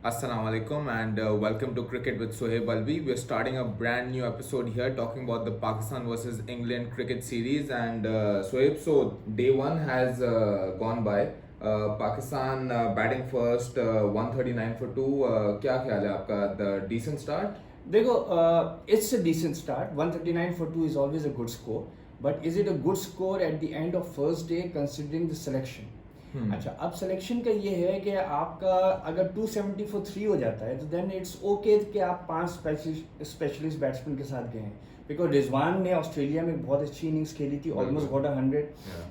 Assalamu alaikum and welcome to Cricket with Sohaib Alvi. We're starting a brand new episode here talking about the Pakistan versus England cricket series. And Sohaib, so day one has gone by. Pakistan batting first, 139 for 2. क्या ख्याल है आपका? The decent start? देखो, it's a decent start. 139 for 2 is always a good score. But is it a good score at the end of first day considering the selection? अच्छा, अब selection का ये है कि आपका अगर 270 for 3 हो जाता है तो देन इट्स ओके कि आप 5 स्पेशलिस्ट बैट्समैन के साथ गए हैं, बिकॉज रिजवान ने ऑस्ट्रेलिया में बहुत अच्छी इनिंग्स खेली थी, almost got 100.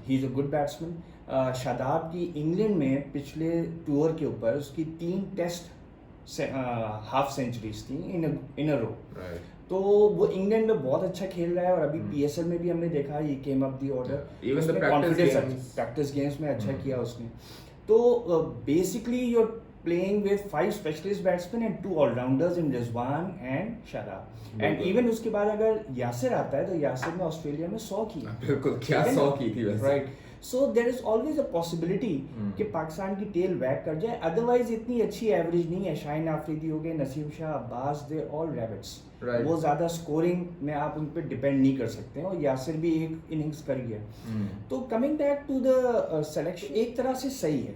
He is a good batsman. Shadab की इंग्लैंड में पिछले टूर के ऊपर उसकी 3 टेस्ट हाफ सेंचुरीज थी इन अ रो. तो वो इंग्लैंड में बहुत अच्छा खेल रहा है और अभी पीएसएल में भी हमने देखा ये came up the order. Even the practice games में अच्छा किया उसने. तो basically you are playing with 5 specialist batsman and 2 allrounders in Rizwan and Shadab. And even उसके बाद अगर यासिर आता है तो यासिर ने ऑस्ट्रेलिया में 100 की. बिल्कुल, क्या 100 की थी वैसे. Right. So there is always a possibility कि पाकिस्तान की टेल बैक कर जाए. अदरवाइज इतनी अच्छी एवरेज नहीं है. शाहीन आफरीदी हो गए, Naseem Shah, Abbas, they all rabbits. वो ज्यादा स्कोरिंग में आप उन पर डिपेंड नहीं कर सकते हैं और यासिर भी एक इनिंग्स कर गया. तो coming back to the selection, एक तरह से सही है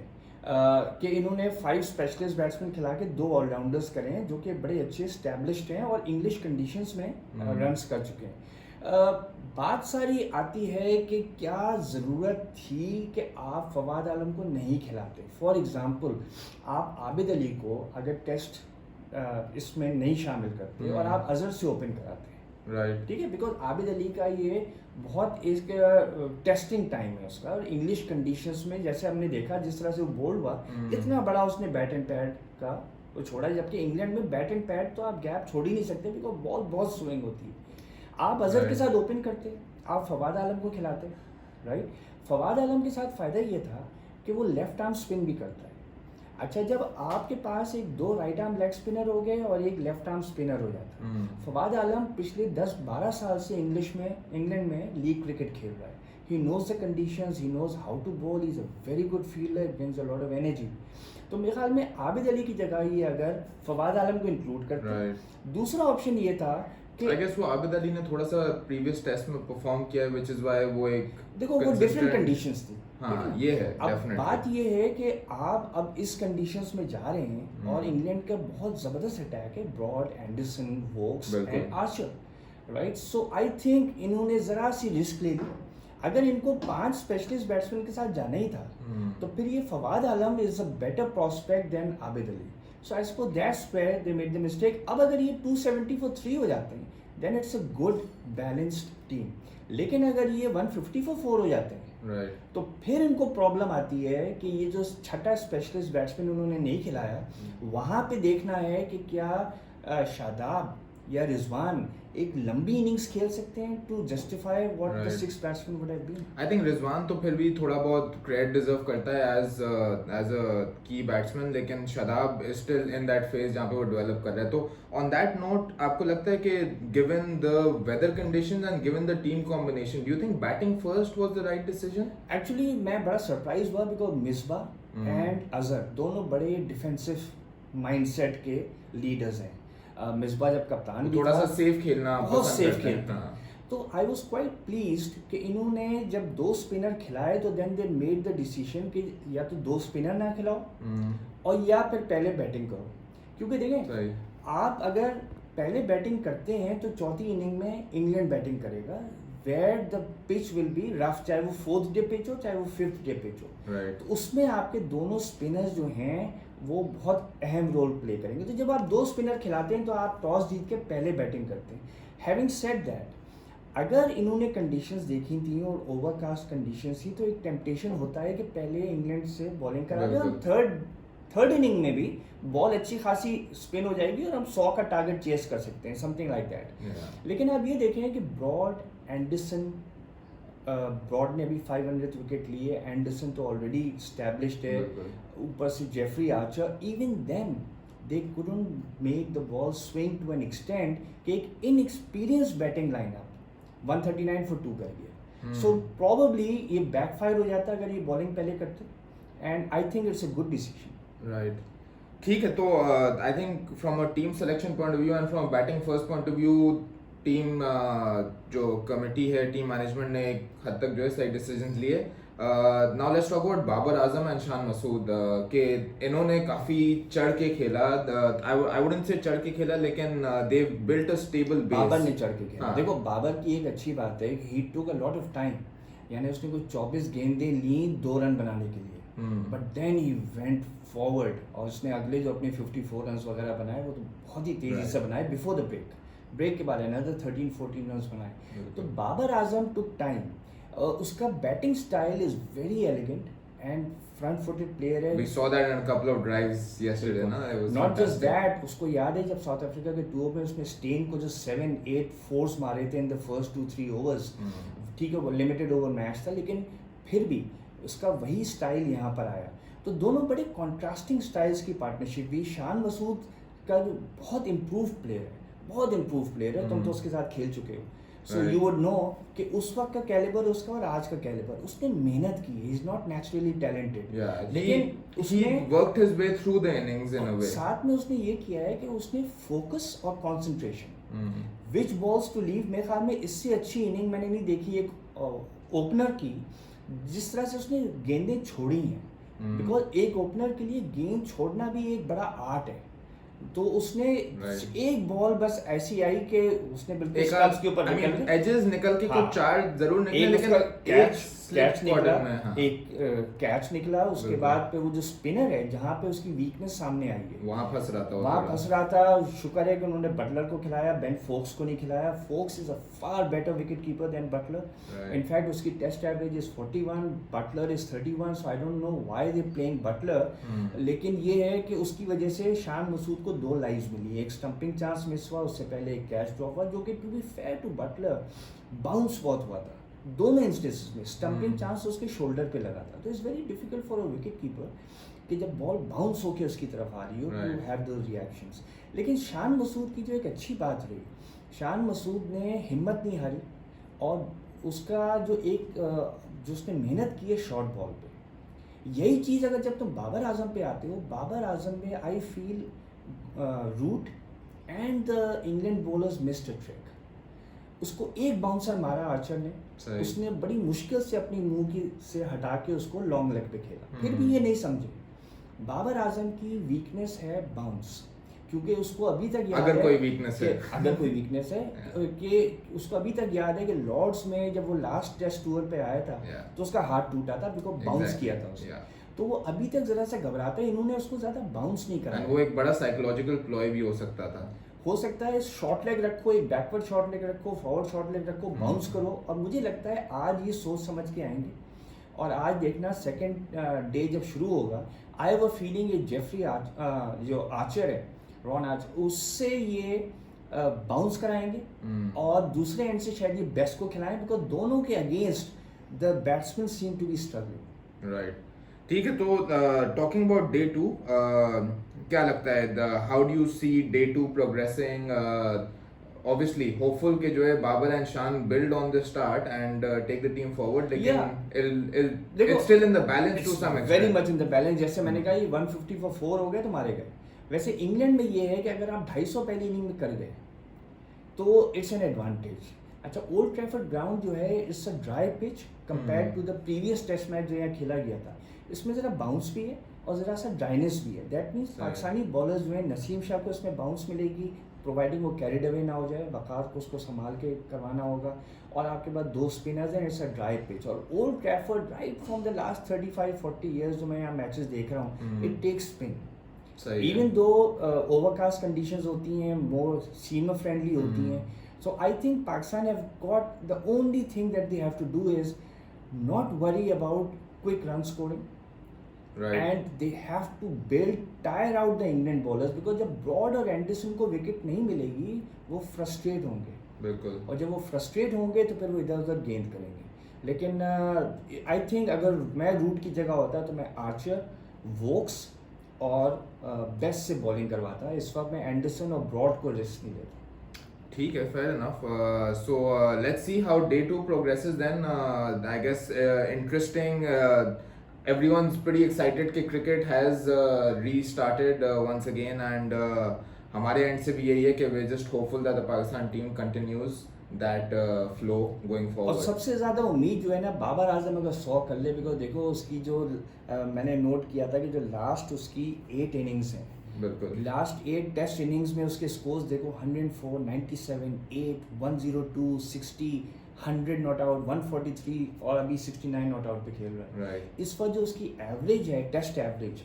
कि इन्होंने 5 स्पेशलिस्ट बैट्समैन खिला के 2 ऑलराउंडर्स करे हैं जो कि बड़े अच्छे स्टैब्लिश्ड हैं और इंग्लिश कंडीशंस में रन्स कर चुके हैं. बात सारी आती है कि क्या ज़रूरत थी कि आप फवाद आलम को नहीं खिलाते. फॉर एग्ज़ाम्पल, आप आबिद अली को अगर टेस्ट इसमें नहीं शामिल करते और आप अजहर से ओपन कराते, राइट, ठीक है, बिकॉज आबिद अली का ये बहुत एक टेस्टिंग टाइम है उसका. और इंग्लिश कंडीशंस में जैसे हमने देखा जिस तरह से वो बोल्ड हुआ, इतना बड़ा उसने बैट एंड पैड का वो छोड़ा, जबकि इंग्लैंड में बैट एंड पैड तो आप गैप छोड़ ही नहीं सकते बिकॉज बॉल बहुत स्विंग होती है. आप अजहर के साथ ओपन करते, आप फवाद आलम को खिलाते. राइट. फवाद आलम के साथ फ़ायदा ये था कि वो लेफ्ट आर्म स्पिन भी करता है. अच्छा, जब आपके पास 2 राइट आर्म लेग स्पिनर हो गए और एक लेफ्ट आर्म स्पिनर हो जाता है. फवाद आलम पिछले 10-12 साल से इंग्लैंड में लीग क्रिकेट खेल रहा है. He knows the conditions, he knows how to bowl, is a very good fielder, brings a lot of energy. तो मेरे ख्याल में आबिद अली की जगह ये अगर फवाद आलम को इंक्लूड करते. दूसरा ऑप्शन ये था I guess वो आबिद अली ने थोड़ा सा प्रीवियस टेस्ट में परफॉर्म किया है, which is why वो एक देखो वो डिफरेंट कंडीशंस थी. हाँ, ये है. अब बात ये है कि आप अब इस कंडीशंस में जा रहे हैं और इंग्लैंड का बहुत ज़बरदस्त अटैक है, Broad, Anderson, Woakes and Archer. Right. So I think इन्होंने ज़रा सी रिस्क ले ली. अगर इनको 5 स्पेशलिस्ट बैट्समैन के साथ जाना ही था तो फिर ये Fawad Alam is a better prospect than Abid Ali. So I suppose that's where they made the mistake. अब अगर ये 270 for 3 हो जाते हैं then it's a good balanced team. लेकिन अगर ये 150 for 4 हो जाते हैं तो फिर इनको प्रॉब्लम आती है कि ये जो छठा स्पेशलिस्ट बैट्समैन उन्होंने नहीं खिलाया, वहाँ पे देखना है कि क्या शादाब या रिजवान एक लंबी इनिंग्स खेल सकते हैं to justify what the 6 batsman would have been. I think Rizwan तो फिर भी थोड़ा बहुत क्रेडिट डिजर्व करता है एज अ की बैट्समैन, लेकिन Shadab is still in that phase जहाँ पे वो डेवलप कर रहा है. तो ऑन दैट नोट, आपको लगता है कि given the weather conditions and given the team combination, do you think batting first was the right decision? Actually मैं बड़ा सरप्राइज हुआ बिकॉज मिसबा एंड अजहर दोनों बड़े डिफेंसिव माइंडसेट के लीडर्स हैं. मिसबा जब कप्तान भी थोड़ा सा सेफ खेलना, बहुत सेफ खेलता. तो आई वॉज क्वाइट प्लीज्ड कि इन्होंने जब 2 स्पिनर खिलाए तो then they made the decision कि या तो 2 स्पिनर ना खिलाओ और या फिर पहले बैटिंग करो. क्योंकि देखें, आप अगर पहले बैटिंग करते हैं तो चौथी इनिंग में इंग्लैंड बैटिंग करेगा where the pitch will be rough, चाहे वो 4th डे पिच हो चाहे वो 5th डे पिच हो. तो उसमें आपके दोनों स्पिनर्स जो हैं वो बहुत अहम रोल प्ले करेंगे. तो जब आप 2 स्पिनर खिलाते हैं तो आप टॉस जीत के पहले बैटिंग करते हैं. हैविंग सेड दैट, अगर इन्होंने कंडीशंस देखी थी और ओवरकास्ट कंडीशंस थी तो एक टेम्पटेशन होता है कि पहले इंग्लैंड से बॉलिंग करा दें. हम थर्ड इनिंग में भी बॉल अच्छी खासी स्पिन हो जाएगी और हम 100 का टारगेट चेस कर सकते हैं, समथिंग लाइक दैट. लेकिन अब ये देखें कि ब्रॉड, एंडरसन, ब्रॉड ने अभी 500 विकेट लिए, एंडरसन तो ऑलरेडी स्टैब्लिश्ड है, ऊपर से Jofra Archer, even then they couldn't make the ball swing to an extent कि एक इनएक्सपीरियंस बैटिंग लाइनअप 139 for 2 कर गया. सो प्रोबेबली ये बैकफायर हो जाता अगर ये बॉलिंग पहले करते. And I think it's a good decision. Right. ठीक है, तो I think from a team selection point of view and from batting first point of view, team जो कमेटी है, टीम मैनेजमेंट ने एक हद तक जो है सही डिसीजंस लिए. Now let's talk about Babar Azam and Shan Masood के इन्होंने काफी चढ़ के खेला. आई वुडंट से चढ़ के खेला, लेकिन they built a stable base. Babar ने चढ़ के खेला. हाँ. देखो बाबर की एक अच्छी बात है, ही टुक अ लॉट ऑफ टाइम, यानी उसने कोई 24 गेंदें ली 2 रन बनाने के लिए, but then he went forward और उसने अगले जो अपने 54 रन वगैरह बनाए वो तो बहुत ही तेजी से बनाए बिफोर द ब्रेक के बाद अनदर 13-14 रन बनाए. तो बाबर आजम टुक टाइम. उसका batting style is very elegant and front footed player है. We saw that in a couple of drives yesterday, ना? It was not just fantastic. That, उसको याद है जब साउथ अफ्रीका के टूर में उसने स्टेन को जो 7-8 फोर्स मारे थे इन द फर्स्ट 2-3 ओवर्स. ठीक है वो लिमिटेड ओवर मैच था, लेकिन फिर भी उसका वही स्टाइल यहाँ पर आया. तो दोनों बड़े कॉन्ट्रास्टिंग स्टाइल्स की पार्टनरशिप भी. शान मसूद का जो बहुत इम्प्रूव प्लेयर है, बहुत इम्प्रूव प्लेयर है. तुम तो उसके साथ खेल चुके हो, सो यू वुड नो कि उस वक्त का कैलिबर उसका और आज का कैलिबर. उसने मेहनत की, he is not naturally talented, लेकिन he worked his way through the innings in a way. साथ में उसने ये किया है कि उसने फोकस और concentration, which balls to leave. मेरे ख्याल में इससे अच्छी इनिंग मैंने नहीं देखी एक ओपनर की, जिस तरह से उसने गेंदें छोड़ी हैं. बिकॉज एक ओपनर के लिए गेंद छोड़ना भी एक बड़ा आर्ट है. तो उसने एक बॉल बस ऐसी आई कि उसने बिल्कुल स्टंप्स के ऊपर एजेस निकल के हाँ, कुछ 4 जरूर निकले, लेकिन कैच निकला, हाँ. एक कैच निकला. उसके बाद पे वो जो स्पिनर है जहाँ पे उसकी वीकनेस सामने आई है वहाँ फंस रहा था, वहाँ फंस रहा था. शुक्र है कि उन्होंने बटलर को खिलाया, बेन फोक्स को नहीं खिलाया. Foakes is a far better wicket keeper than Buttler. In fact उसकी test average is 41, Buttler is 31. So I don't know why they playing Buttler. लेकिन ये है कि उसकी वजह से शान मसूद को 2 लाइव्स मिली. एक स्टंपिंग चांस मिस हुआ, उससे पहले एक कैच ड्रॉप हुआ, जो कि to be fair to Buttler bounce बहुत हुआ था दोनों इंस्टेंसेस में. स्टंपिंग चांस उसके शोल्डर पे लगा था. तो it's very difficult for a wicket keeper कि जब बॉल बाउंस होके उसकी तरफ आ रही हो टू हैव दोज रिएक्शंस. लेकिन शान मसूद की जो एक अच्छी बात रही, शान मसूद ने हिम्मत नहीं हारी और उसका जो उसने मेहनत की है शॉर्ट बॉल पे. यही चीज़ अगर जब तुम बाबर आजम पे आते हो, बाबर आजम में I feel Root and the England bowlers missed a trick. उसको एक बाउंसर मारा आर्चर ने, उसने बड़ी मुश्किल से अपनी मुंह की से हटा के उसको लॉन्ग लेग पे खेला. फिर भी ये नहीं समझे बाबर आजम की वीकनेस है बाउंस. क्योंकि उसको अभी तक याद अगर है कोई वीकनेस है अगर कोई वीकनेस है कि उसको अभी तक याद है कि लॉर्ड्स में जब वो लास्ट टेस्ट टूर पे आया था तो उसका हाथ टूटा था बिकॉज बाउंस किया था उसने. तो वो अभी तक जरा सा घबराता है. इन्होंने उसको ज्यादा बाउंस नहीं करा. वो एक बड़ा साइकोलॉजिकल प्लॉय भी हो सकता है. शॉर्ट लेग रखो, एक बैकवर्ड शॉर्ट लेग रखो, फॉरवर्ड शॉर्ट लेग रखो, बाउंस करो. और मुझे लगता है आज ये सोच समझ के आएंगे. और आज देखना सेकंड डे जब शुरू होगा, आई हैव अ फीलिंग ये जेफरी जो आर्चर है, रॉन आर्चर, उससे ये बाउंस कराएंगे. और दूसरे एंड से शायद ये बेस्ट को खिलाएं, बिकॉज दोनों के against the batsman seem to be struggling. Right. ठीक है, तो टॉकिंग अबाउट डे 2, क्या लगता है, how do you see day 2 progressing? obviously hopeful कि जो है Babar and Shan build on the start and take the team forward, लेकिन it's still in the balance to some extent. very much in the balance. जैसे मैंने कहा ये 150 for 4 हो गए तो मारे गए. वैसे इंग्लैंड में ये है कि अगर आप 250 पहली इनिंग में कर गए तो इट्स एन एडवांटेज. अच्छा, ओल्ड ट्रैफर्ड ग्राउंड जो है it's a dry pitch compared to the previous test match जो यहाँ खेला गया था. इसमें ज़रा बाउंस भी है और ज़रा सा ड्राइनेस भी है. दैट मीन्स पाकिस्तानी बॉलर्स जो है, नसीम शाह को इसमें बाउंस मिलेगी, प्रोवाइडिंग वो कैरिड अवे ना हो जाए. वकार को उसको संभाल के करवाना होगा. और आपके पास 2 स्पिनर्स हैं, इट्स अ ड्राई पिच. और Old Trafford right from the last 35-40 years जो मैं यहाँ मैचेस देख रहा हूँ, it takes spin. Even though overcast conditions होती हैं, मोर सीमर फ्रेंडली होती हैं. So I think Pakistan have got the only thing that they have to do is not worry about quick run scoring. And they have to build tyre out the England bowlers, because जब broad और Anderson को wicket नहीं मिलेगी वो frustrate होंगे. बिल्कुल. और जब वो फ्रस्ट्रेट होंगे तो फिर वो इधर उधर गेंद करेंगे. लेकिन आई थिंक अगर मैं रूट की जगह होता तो मैं आर्चर, वोक्स और बेस्ट से बॉलिंग करवाता. इस वक्त मैं एंडरसन और ब्रॉड को रिस्क नहीं देता. ठीक है, fair enough. So let's see how day 2 progresses then. I guess interesting. everyone's pretty excited कि cricket has restarted once again and हमारे end से भी यही है कि we're just hopeful that the Pakistan team continues that flow going और forward. सबसे ज़्यादा उम्मीद जो है ना बाबर आजम अगर 100 कर ले, बिकॉज देखो उसकी जो मैंने नोट किया था कि जो लास्ट उसकी 8 इनिंग्स हैं, बिल्कुल लास्ट 8 टेस्ट इनिंग्स में उसके स्कोर्स देखो 104, 97, 8, 102, 60, 100 नॉट आउट, 143 और अभी 69 नॉट आउट पे खेल रहा है. right. इस पर जो उसकी एवरेज है टेस्ट एवरेज,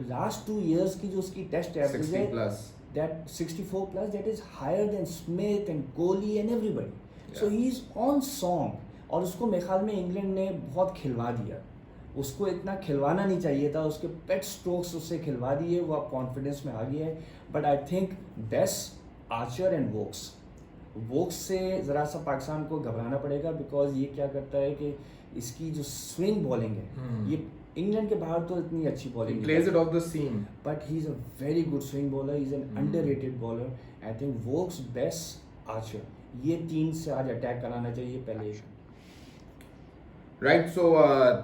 लास्ट 2 इयर्स की जो उसकी टेस्ट एवरेज 60 है plus. that 64 plus, that is higher than Smith and Kohli and everybody. So Yeah. he is on song. और उसको मेरे ख्याल में इंग्लैंड ने बहुत खिलवा दिया. उसको इतना खिलवाना नहीं चाहिए था, उसके पेट स्ट्रोक्स उससे खिलवा दिए, वो अब कॉन्फिडेंस में आ गया है. But I think base, Archer and Woakes से ज़रा सा पाकिस्तान को घबराना पड़ेगा, बिकॉज ये क्या करता है कि इसकी जो स्विंग बॉलिंग है, ये इंग्लैंड के बाहर तो इतनी अच्छी He bowling plays it off the seam. but he's a very good swing bowler. He's an underrated bowler. I think Vokes, Bess, Archer, ये तीन से आज अटैक कराना चाहिए पहले. Right, so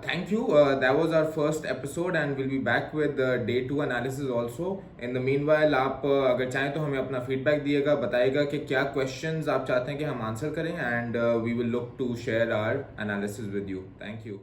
thank you. That was our first episode and we'll be back with day 2 analysis also. In the meanwhile, आप अगर चाहें तो हमें अपना feedback दिएगा, बताइएगा कि क्या questions आप चाहते हैं कि हम answer करें and we will look to share our analysis with you. Thank you.